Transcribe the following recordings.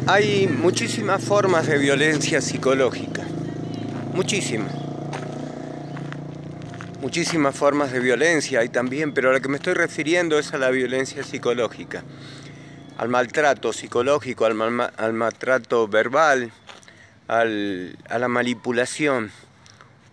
Hay muchísimas formas de violencia psicológica, muchísimas. Muchísimas formas de violencia hay también, pero a lo que me estoy refiriendo es a la violencia psicológica, al maltrato psicológico, al maltrato verbal, a la manipulación.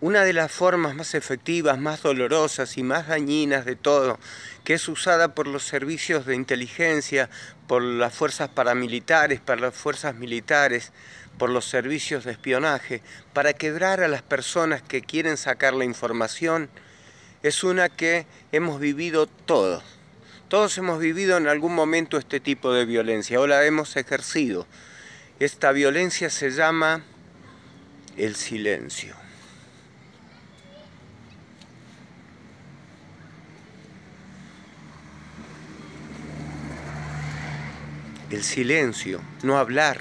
Una de las formas más efectivas, más dolorosas y más dañinas de todo, que es usada por los servicios de inteligencia, por las fuerzas paramilitares, por las fuerzas militares, por los servicios de espionaje, para quebrar a las personas que quieren sacar la información, es una que hemos vivido todos. Todos hemos vivido en algún momento este tipo de violencia, o la hemos ejercido. Esta violencia se llama el silencio. El silencio, no hablar,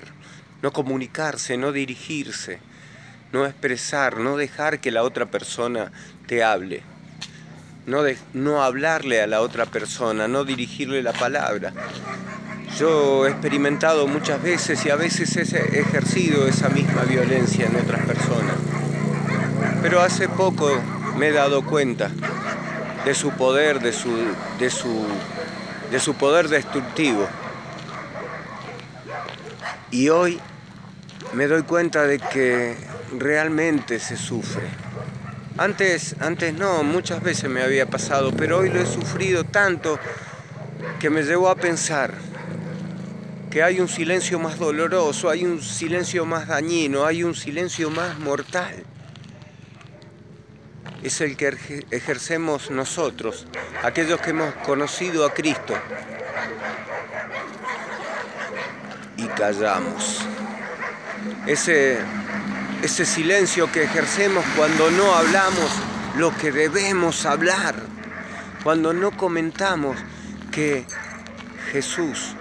no comunicarse, no dirigirse, no expresar, no dejar que la otra persona te hable, no hablarle a la otra persona, no dirigirle la palabra. Yo he experimentado muchas veces y a veces he ejercido esa misma violencia en otras personas, pero hace poco me he dado cuenta de su poder, de su poder destructivo. Y hoy me doy cuenta de que realmente se sufre. Antes no, muchas veces me había pasado, pero hoy lo he sufrido tanto que me llevó a pensar que hay un silencio más doloroso, hay un silencio más dañino, hay un silencio más mortal. Es el que ejercemos nosotros, aquellos que hemos conocido a Cristo, y callamos. Ese silencio que ejercemos cuando no hablamos lo que debemos hablar, cuando no comentamos que Jesús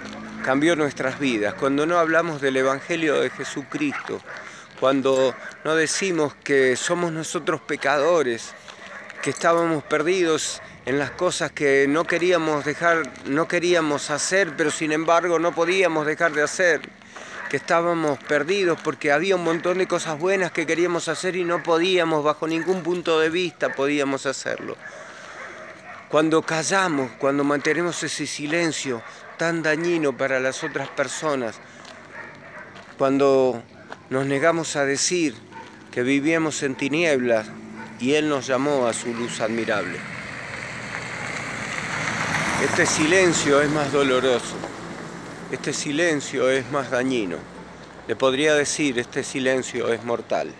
cambió nuestras vidas, cuando no hablamos del Evangelio de Jesucristo, cuando no decimos que somos nosotros pecadores, que estábamos perdidos en las cosas que no queríamos hacer, pero sin embargo no podíamos dejar de hacer, que estábamos perdidos porque había un montón de cosas buenas que queríamos hacer y no podíamos, bajo ningún punto de vista podíamos hacerlo. Cuando callamos, cuando mantenemos ese silencio tan dañino para las otras personas, cuando nos negamos a decir que vivíamos en tinieblas y Él nos llamó a su luz admirable. Este silencio es más doloroso, este silencio es más dañino. Le podría decir, este silencio es mortal.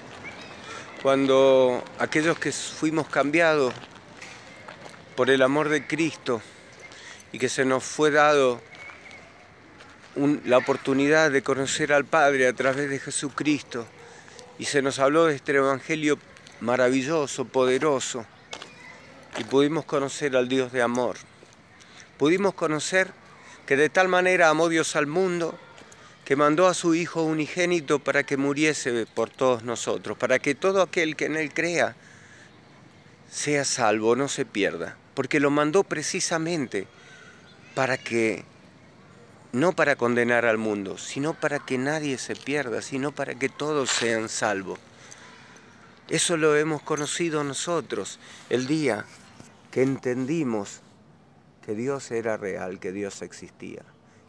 Cuando aquellos que fuimos cambiados por el amor de Cristo y que se nos fue dado la oportunidad de conocer al Padre a través de Jesucristo y se nos habló de este Evangelio maravilloso, poderoso, y pudimos conocer al Dios de amor. Pudimos conocer que de tal manera amó Dios al mundo que mandó a su Hijo unigénito para que muriese por todos nosotros, para que todo aquel que en Él crea sea salvo, no se pierda, porque lo mandó precisamente para que, no para condenar al mundo, sino para que nadie se pierda, sino para que todos sean salvos. Eso lo hemos conocido nosotros el día que entendimos que Dios era real, que Dios existía.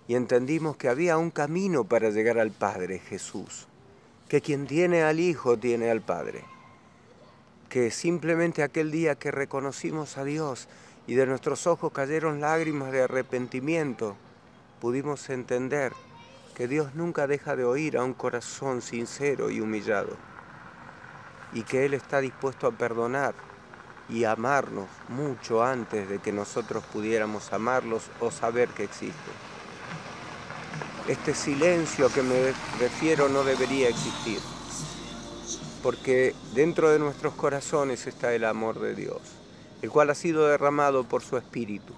Y entendimos que había un camino para llegar al Padre, Jesús. Que quien tiene al Hijo tiene al Padre. Que simplemente aquel día que reconocimos a Dios y de nuestros ojos cayeron lágrimas de arrepentimiento, pudimos entender que Dios nunca deja de oír a un corazón sincero y humillado. Y que Él está dispuesto a perdonar y amarnos mucho antes de que nosotros pudiéramos amarlos o saber que existe. Este silencio a que me refiero no debería existir, porque dentro de nuestros corazones está el amor de Dios, el cual ha sido derramado por su Espíritu.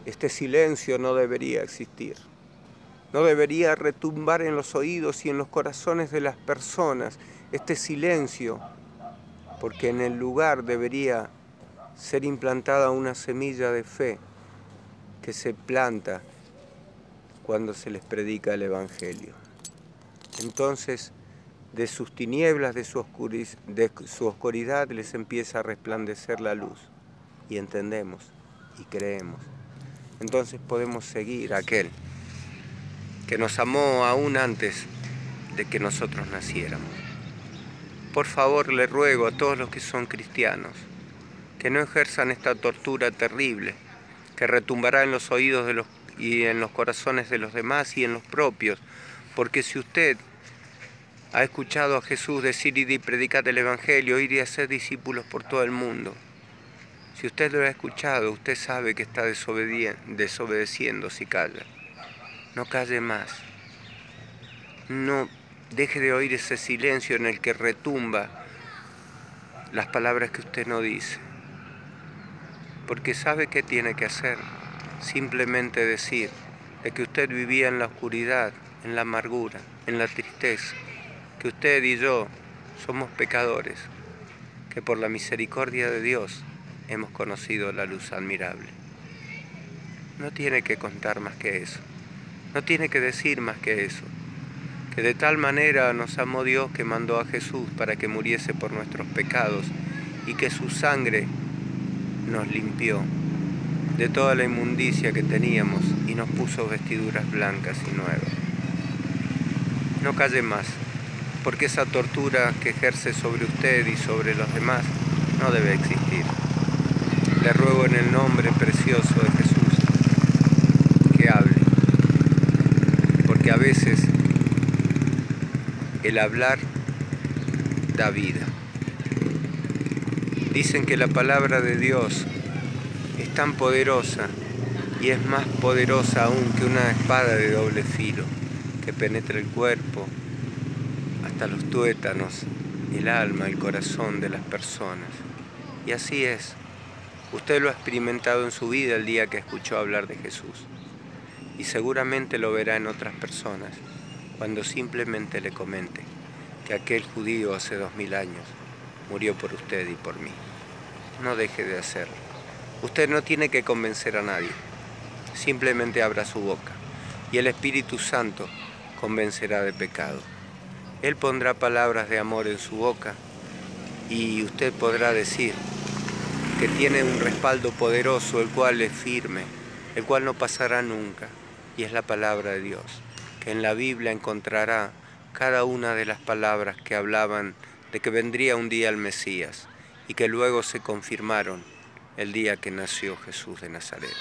Este silencio no debería existir, no debería retumbar en los oídos y en los corazones de las personas este silencio, porque en el lugar debería ser implantada una semilla de fe que se planta cuando se les predica el Evangelio. Entonces, de sus tinieblas, de su oscuridad, les empieza a resplandecer la luz. Y entendemos y creemos. Entonces podemos seguir a aquel que nos amó aún antes de que nosotros naciéramos. Por favor, le ruego a todos los que son cristianos que no ejerzan esta tortura terrible que retumbará en los oídos y en los corazones de los demás y en los propios, porque si usted ha escuchado a Jesús decir: id y predicad el Evangelio, id y haced discípulos por todo el mundo. Si usted lo ha escuchado, usted sabe que está desobedeciendo si calla. No calle más. No deje de oír ese silencio en el que retumba las palabras que usted no dice. Porque sabe qué tiene que hacer. Simplemente decir de que usted vivía en la oscuridad, en la amargura, en la tristeza, que usted y yo somos pecadores, que por la misericordia de Dios hemos conocido la luz admirable. No tiene que contar más que eso, no tiene que decir más que eso, que de tal manera nos amó Dios que mandó a Jesús para que muriese por nuestros pecados y que su sangre nos limpió de toda la inmundicia que teníamos y nos puso vestiduras blancas y nuevas. No calle más, porque esa tortura que ejerce sobre usted y sobre los demás no debe existir. Le ruego en el nombre precioso de Jesús que hable, porque a veces el hablar da vida. Dicen que la palabra de Dios es tan poderosa y es más poderosa aún que una espada de doble filo que penetra el cuerpo hasta los tuétanos, el alma, el corazón de las personas. Y así es. Usted lo ha experimentado en su vida el día que escuchó hablar de Jesús. Y seguramente lo verá en otras personas cuando simplemente le comente que aquel judío hace 2000 años murió por usted y por mí. No deje de hacerlo. Usted no tiene que convencer a nadie. Simplemente abra su boca y el Espíritu Santo convencerá de pecado. Él pondrá palabras de amor en su boca y usted podrá decir que tiene un respaldo poderoso, el cual es firme, el cual no pasará nunca, y es la palabra de Dios, que en la Biblia encontrará cada una de las palabras que hablaban de que vendría un día el Mesías y que luego se confirmaron el día que nació Jesús de Nazaret.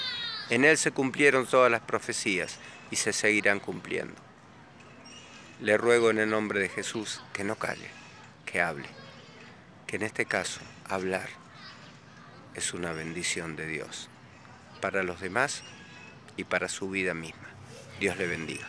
En él se cumplieron todas las profecías y se seguirán cumpliendo. Le ruego en el nombre de Jesús que no calle, que hable, que en este caso hablar es una bendición de Dios para los demás y para su vida misma. Dios le bendiga.